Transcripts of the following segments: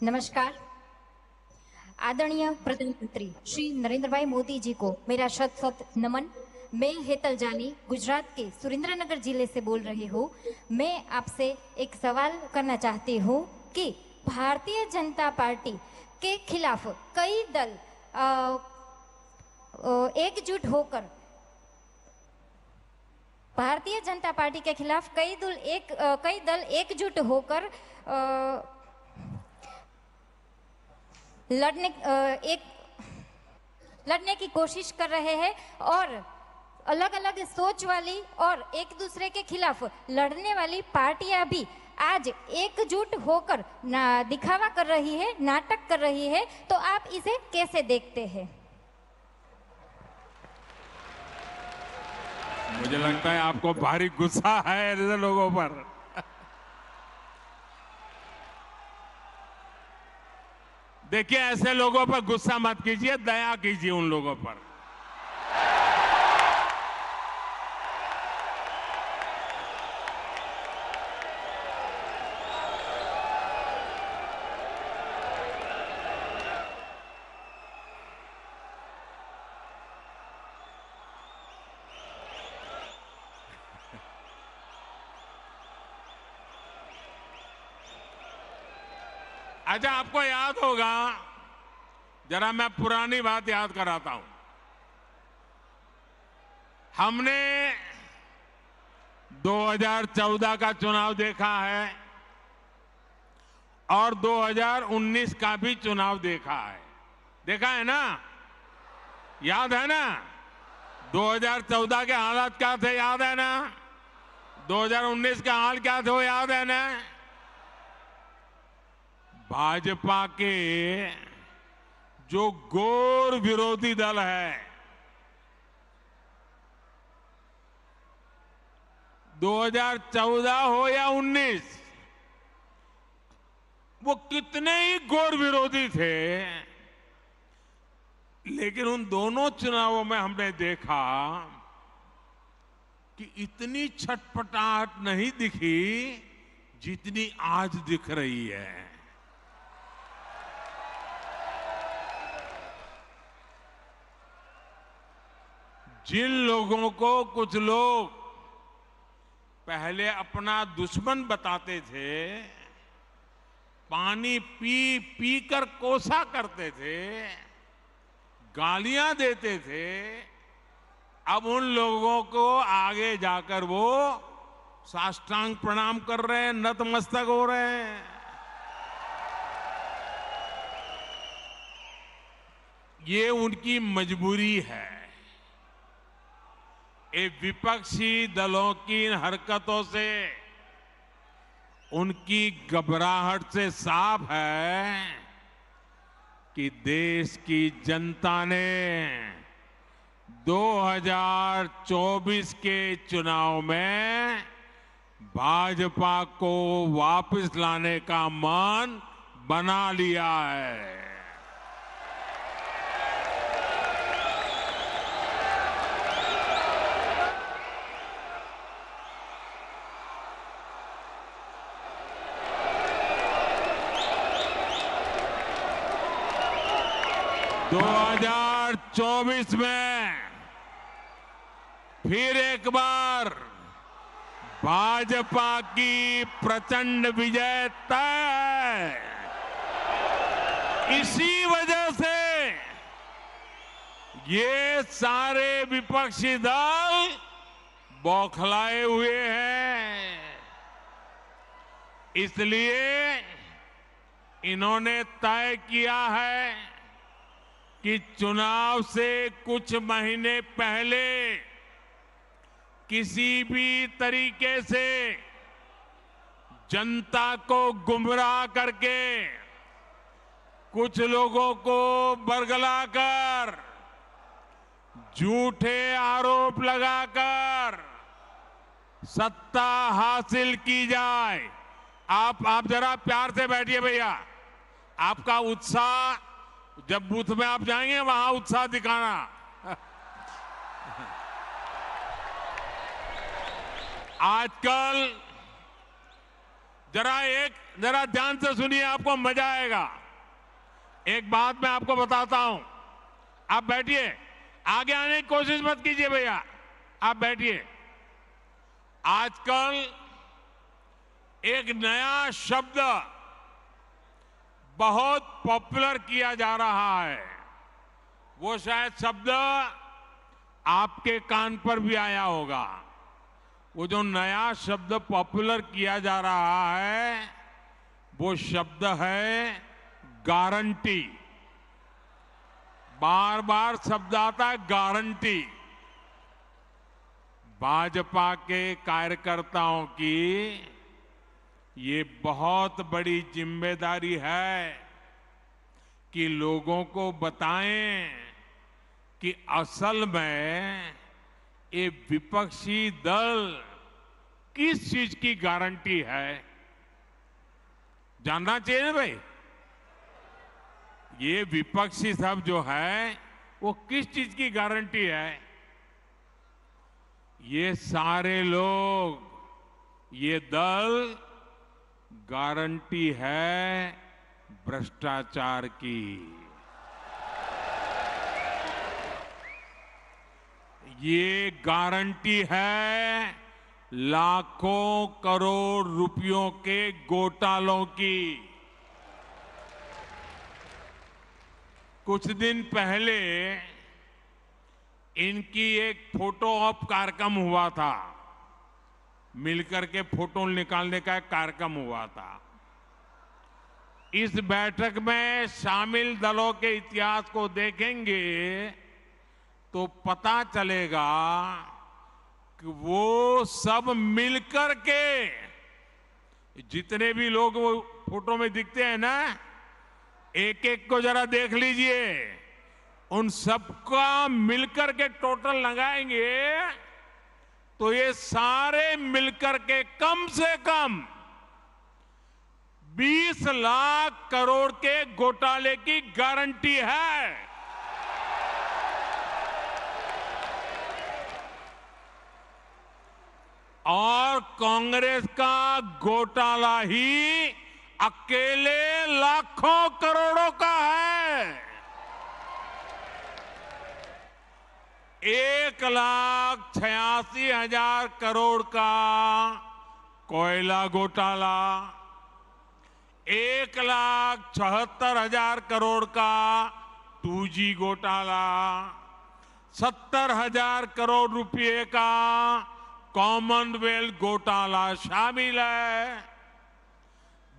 नमस्कार। आदरणीय प्रधानमंत्री श्री नरेंद्र भाई मोदी जी को मेरा शत शत नमन। मैं हेतल जानी गुजरात के सुरेंद्रनगर जिले से बोल रही हूँ। मैं आपसे एक सवाल करना चाहती हूँ कि भारतीय जनता पार्टी के खिलाफ कई दल एकजुट होकर भारतीय जनता पार्टी के खिलाफ कई दल एकजुट होकर लड़ने एक लड़ने की कोशिश कर रहे हैं और अलग अलग सोच वाली और एक दूसरे के खिलाफ लड़ने वाली पार्टियां भी आज एकजुट होकर दिखावा कर रही है, नाटक कर रही है। तो आप इसे कैसे देखते हैं? मुझे लगता है आपको भारी गुस्सा है ऐसे लोगों पर। देखिए, ऐसे लोगों पर गुस्सा मत कीजिए, दया कीजिए उन लोगों पर। अच्छा, आपको याद होगा, जरा मैं पुरानी बात याद कराता हूं। हमने 2014 का चुनाव देखा है और 2019 का भी चुनाव देखा है। देखा है ना? याद है ना? 2014 के हालात क्या थे, याद है ना? 2019 के हाल क्या थे, वो याद है ना? भाजपा के जो घोर विरोधी दल है, 2014 हो या 19, वो कितने ही घोर विरोधी थे, लेकिन उन दोनों चुनावों में हमने देखा कि इतनी छटपटाहट नहीं दिखी जितनी आज दिख रही है। जिन लोगों को कुछ लोग पहले अपना दुश्मन बताते थे, पानी पी पी कर कोसा करते थे, गालियां देते थे, अब उन लोगों को आगे जाकर वो साष्टांग प्रणाम कर रहे हैं, नतमस्तक हो रहे हैं। ये उनकी मजबूरी है। ये विपक्षी दलों की इन हरकतों से, उनकी घबराहट से साफ है कि देश की जनता ने 2024 के चुनाव में भाजपा को वापस लाने का मन बना लिया है। दो 2024 में फिर एक बार भाजपा की प्रचंड विजय तय है। इसी वजह से ये सारे विपक्षी दल बौखलाए हुए हैं। इसलिए इन्होंने तय किया है कि चुनाव से कुछ महीने पहले किसी भी तरीके से जनता को गुमराह करके, कुछ लोगों को बरगलाकर, झूठे आरोप लगाकर सत्ता हासिल की जाए। आप जरा प्यार से बैठिए भैया। आपका उत्साह, जब बूथ में आप जाएंगे वहां उत्साह दिखाना। आजकल जरा ध्यान से सुनिए, आपको मजा आएगा। एक बात मैं आपको बताता हूं, आप बैठिए, आगे आने की कोशिश मत कीजिए भैया, आप बैठिए। आजकल एक नया शब्द बहुत पॉपुलर किया जा रहा है। वो शायद शब्द आपके कान पर भी आया होगा। वो जो नया शब्द पॉपुलर किया जा रहा है, वो शब्द है गारंटी। बार बार शब्द आता है गारंटी। भाजपा के कार्यकर्ताओं की ये बहुत बड़ी जिम्मेदारी है कि लोगों को बताएं कि असल में ये विपक्षी दल किस चीज की गारंटी है। जानना चाहिए ना भाई, ये विपक्षी सब जो है वो किस चीज की गारंटी है। ये सारे लोग, ये दल गारंटी है भ्रष्टाचार की। ये गारंटी है लाखों करोड़ रुपयों के घोटालों की। कुछ दिन पहले इनकी एक फोटो ऑप कार्यक्रम हुआ था, मिलकर के फोटो निकालने का एक कार्यक्रम हुआ था। इस बैठक में शामिल दलों के इतिहास को देखेंगे तो पता चलेगा कि वो सब मिलकर के, जितने भी लोग वो फोटो में दिखते हैं ना, एक एक को जरा देख लीजिए, उन सबका मिलकर के टोटल लगाएंगे तो ये सारे मिलकर के कम से कम 20 लाख करोड़ के घोटाले की गारंटी है। और कांग्रेस का घोटाला ही अकेले लाखों करोड़ों का है। 1,86,000 करोड़ का कोयला घोटाला, 1,76,000 करोड़ का 2G घोटाला, 70,000 करोड़ रुपए का कॉमनवेल्थ घोटाला शामिल है,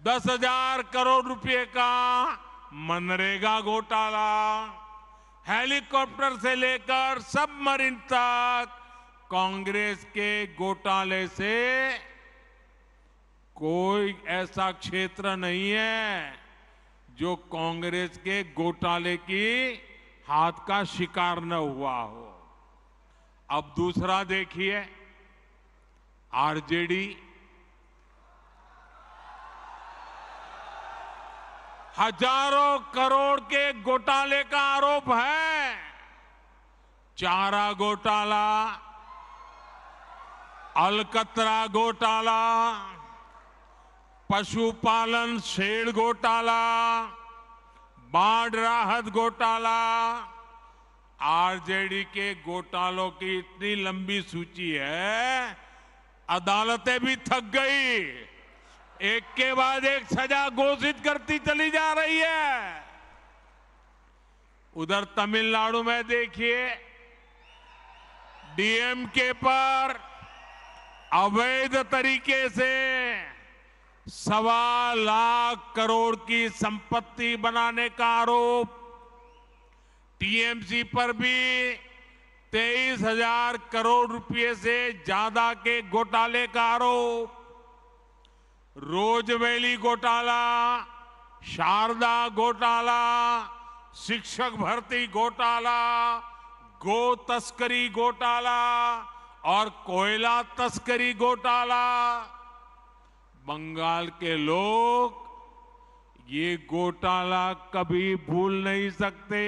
10,000 करोड़ रुपए का मनरेगा घोटाला, हेलीकॉप्टर से लेकर सबमरीन तक कांग्रेस के घोटाले से कोई ऐसा क्षेत्र नहीं है जो कांग्रेस के घोटाले की हाथ का शिकार न हुआ हो। अब दूसरा देखिए, आरजेडी, हजारों करोड़ के घोटाले का आरोप है। चारा घोटाला, अलकतरा घोटाला, पशुपालन शेड घोटाला, बाढ़ राहत घोटाला। आरजेडी के घोटालों की इतनी लंबी सूची है, अदालतें भी थक गई, एक के बाद एक सजा घोषित करती चली जा रही है। उधर तमिलनाडु में देखिए, डीएमके पर अवैध तरीके से 1.25 लाख करोड़ की संपत्ति बनाने का आरोप, टीएमसी पर भी 23,000 करोड़ रुपए से ज्यादा के घोटाले का आरोप, रोजवेली घोटाला, शारदा घोटाला, शिक्षक भर्ती घोटाला, गो तस्करी घोटाला और कोयला तस्करी घोटाला। बंगाल के लोग ये घोटाला कभी भूल नहीं सकते।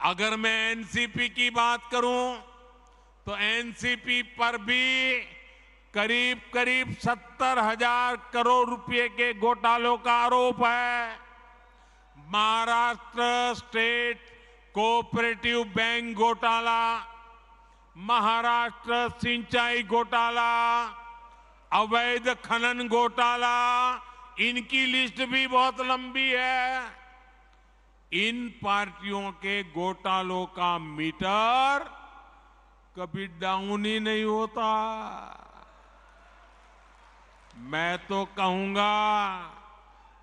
अगर मैं एनसीपी की बात करूं तो एनसीपी पर भी करीब करीब 70,000 करोड़ रुपए के घोटालों का आरोप है। महाराष्ट्र स्टेट कोऑपरेटिव बैंक घोटाला, महाराष्ट्र सिंचाई घोटाला, अवैध खनन घोटाला, इनकी लिस्ट भी बहुत लंबी है। इन पार्टियों के घोटालों का मीटर कभी डाउन ही नहीं होता। मैं तो कहूंगा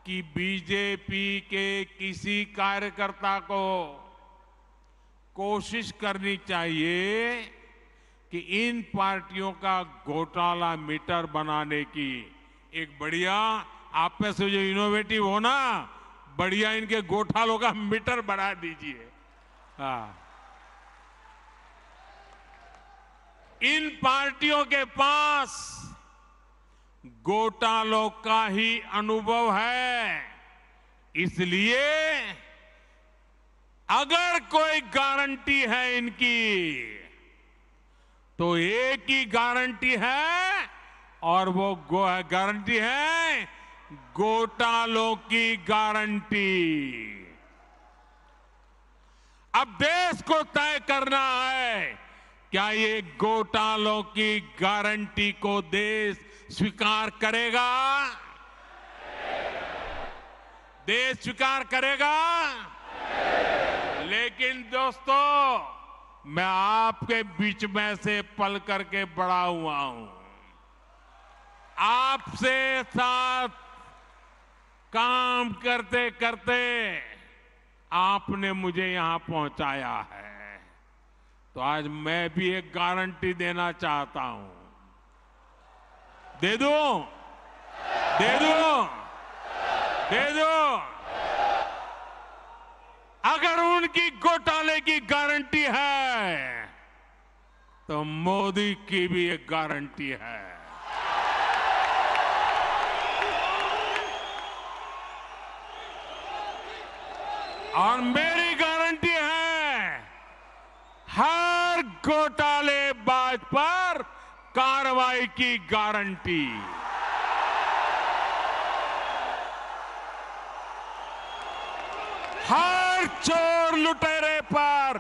कि बीजेपी के किसी कार्यकर्ता को कोशिश करनी चाहिए कि इन पार्टियों का घोटाला मीटर बनाने की एक बढ़िया, आप में से जो इनोवेटिव हो ना, बढ़िया इनके घोटालों का मीटर बना दीजिए। हाँ, इन पार्टियों के पास घोटालों का ही अनुभव है, इसलिए अगर कोई गारंटी है इनकी तो एक ही गारंटी है, और वो गारंटी है घोटालों की गारंटी। अब देश को तय करना है, क्या ये घोटालों की गारंटी को देश स्वीकार करेगा? देश स्वीकार करेगा? लेकिन दोस्तों, मैं आपके बीच में से पल करके बड़ा हुआ हूं, आपसे साथ काम करते करते आपने मुझे यहां पहुंचाया है, तो आज मैं भी एक गारंटी देना चाहता हूं। दे दूं? दे दूं? दे दूं? अगर उनकी घोटाले की गारंटी है तो मोदी की भी एक गारंटी है। और मेरी गारंटी है, हर घोटालेबाज पर कार्रवाई की गारंटी। हर चोर लुटेरे पर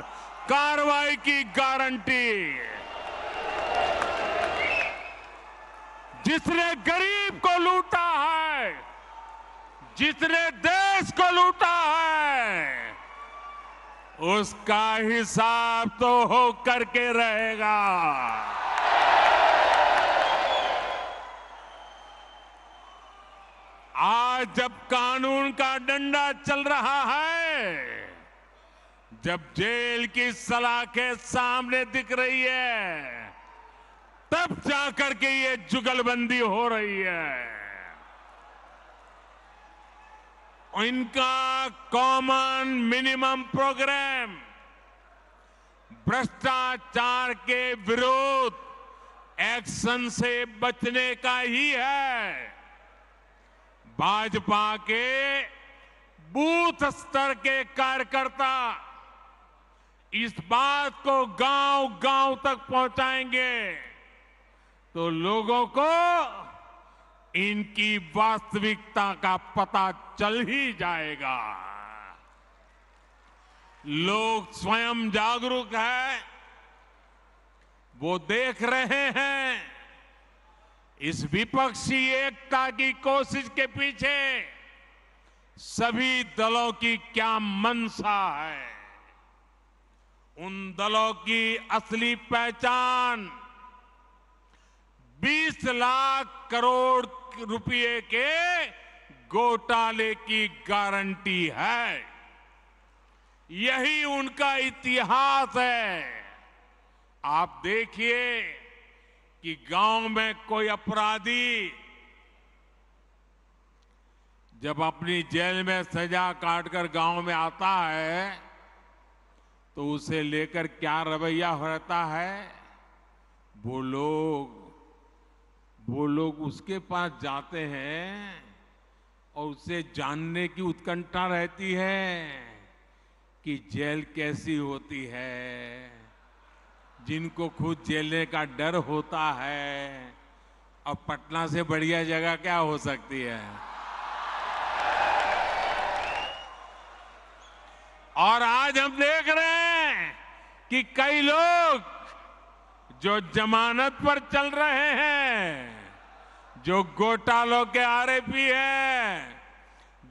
कार्रवाई की गारंटी। जिसने गरीब को लूटा है, जिसने देश को लूटा है, उसका हिसाब तो हो करके रहेगा। आज जब कानून का डंडा चल रहा है, जब जेल की सलाखें सामने दिख रही है, तब जाकर के ये जुगलबंदी हो रही है। इनका कॉमन मिनिमम प्रोग्राम भ्रष्टाचार के विरोध एक्शन से बचने का ही है। भाजपा के बूथ स्तर के कार्यकर्ता इस बात को गांव-गांव तक पहुंचाएंगे तो लोगों को इनकी वास्तविकता का पता चल ही जाएगा। लोग स्वयं जागरूक हैं, वो देख रहे हैं इस विपक्षी एकता की कोशिश के पीछे सभी दलों की क्या मंशा है। उन दलों की असली पहचान 20 लाख करोड़ रुपए के घोटाले की गारंटी है। यही उनका इतिहास है। आप देखिए कि गांव में कोई अपराधी जब अपनी जेल में सजा काटकर गांव में आता है तो उसे लेकर क्या रवैया रहता है। वो लोग उसके पास जाते हैं और उसे जानने की उत्कंठा रहती है कि जेल कैसी होती है। जिनको खुद जेलने का डर होता है और पटना से बढ़िया जगह क्या हो सकती है। और आज हम देख रहे हैं कि कई लोग जो जमानत पर चल रहे हैं, जो घोटालों के आरोपी हैं,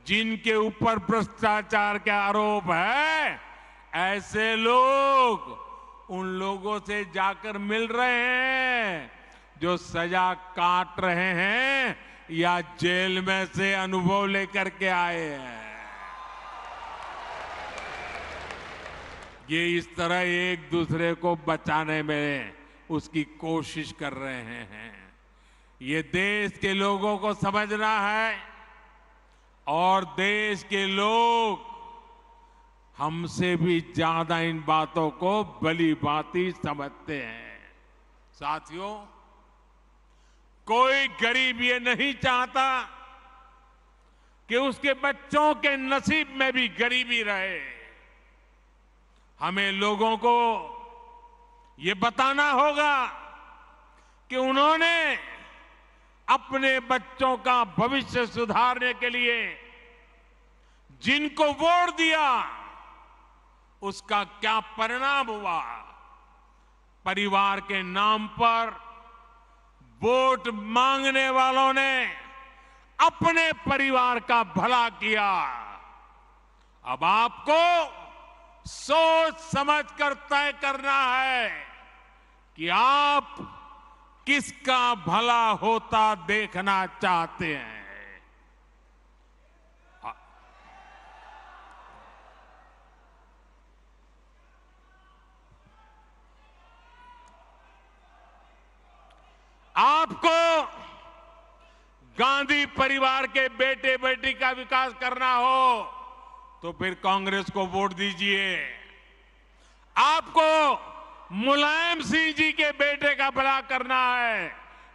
जिनके ऊपर भ्रष्टाचार के आरोप है, ऐसे लोग उन लोगों से जाकर मिल रहे हैं जो सजा काट रहे हैं या जेल में से अनुभव लेकर के आए हैं। ये इस तरह एक दूसरे को बचाने में उसकी कोशिश कर रहे हैं। ये देश के लोगों को समझना है और देश के लोग हमसे भी ज्यादा इन बातों को भली भांति समझते हैं। साथियों, कोई गरीब ये नहीं चाहता कि उसके बच्चों के नसीब में भी गरीबी रहे। हमें लोगों को ये बताना होगा कि उन्होंने अपने बच्चों का भविष्य सुधारने के लिए जिनको वोट दिया उसका क्या परिणाम हुआ। परिवार के नाम पर वोट मांगने वालों ने अपने परिवार का भला किया। अब आपको सोच समझ कर तय करना है कि आप किसका भला होता देखना चाहते हैं। आपको गांधी परिवार के बेटे बेटी का विकास करना हो तो फिर कांग्रेस को वोट दीजिए। आपको मुलायम सिंह जी के बेटे का भला करना है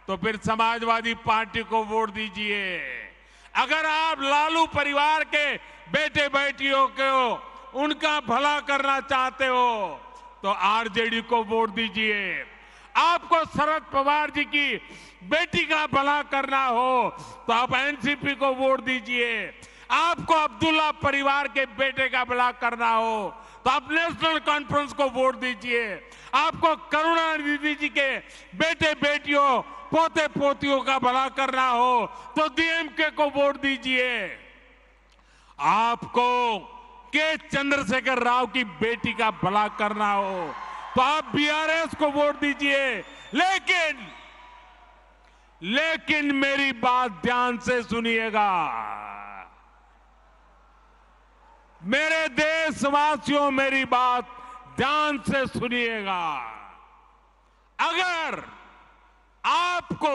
तो फिर समाजवादी पार्टी को वोट दीजिए। अगर आप लालू परिवार के बेटे बेटियों को उनका भला करना चाहते हो तो आरजेडी को वोट दीजिए। आपको शरद पवार जी की बेटी का भला करना हो तो आप एनसीपी को वोट दीजिए। आपको अब्दुल्ला परिवार के बेटे का भला करना हो तो आप नेशनल कॉन्फ्रेंस को वोट दीजिए। आपको करुणानिधि जी के बेटे बेटियों पोते पोतियों का भला करना हो तो डीएमके को वोट दीजिए। आपको के चंद्रशेखर राव की बेटी का भला करना हो तो आप बीआरएस को वोट दीजिए। लेकिन मेरी बात ध्यान से सुनिएगा। मेरे देशवासियों, मेरी बात ध्यान से सुनिएगा। अगर आपको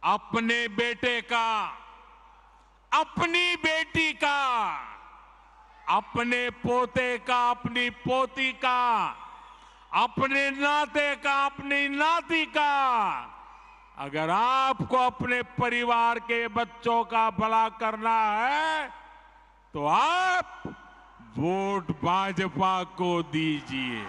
अपने बेटे का, अपनी बेटी का, अपने पोते का, अपनी पोती का, अपने नाते का, अपनी नाती का, अगर आपको अपने परिवार के बच्चों का भला करना है तो आप वोट भाजपा को दीजिए।